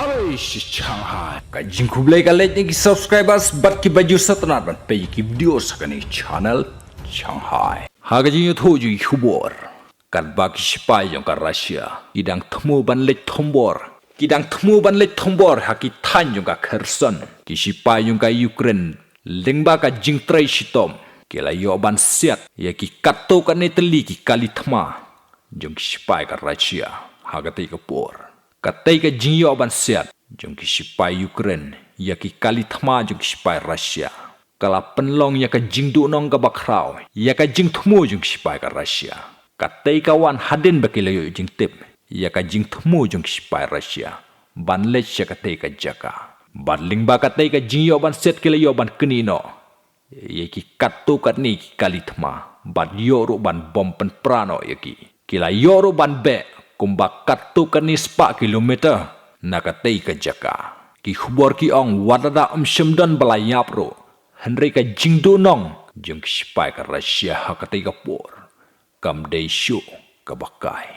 Hai si Shanghai. Kajing kublai kalet ni subscribers bat ki baju satnat ban pe ki video sakani channel Shanghai. Hagajing yotho ju hubor. Kat baki shipai jong ka Russia. Idang thmu ban let thombor. Kidang thmu ban let thombor haki than jong ka Kherson. Ki shipai jong ka Ukraine. Lengba ka jingtrai shitom. Kila yo ban siat. Ya ki kato ka neteli ki kali thma. Jong ki shipai ka Russia. Hagati ka por. Katai ka jingyo ban siat jong ki shipai Ukraine ya ki kali thma jong ki shipai Russia kala penlong ya ka jingdu nong ka bakrau ya ka jing thmu jong ki shipai ka Russia katai ka wan haden bakilayo jing tip ya ka jing thmu jong ki shipai Russia ban lech ya katai ka jaka badling ba katai ka jingyo ban set kilayo ban kenino ya ki katto katni ki kali thma bad yoro ban bom pen prano ya ki kila yoro ban be kumba katto kanis 4 kilometer nakatay ka jaka ki khubor ki ong wadada shimdan balayap ro henry ka jingdo nong jung shipai ka Russia hakatay ka por kam day show ka bakay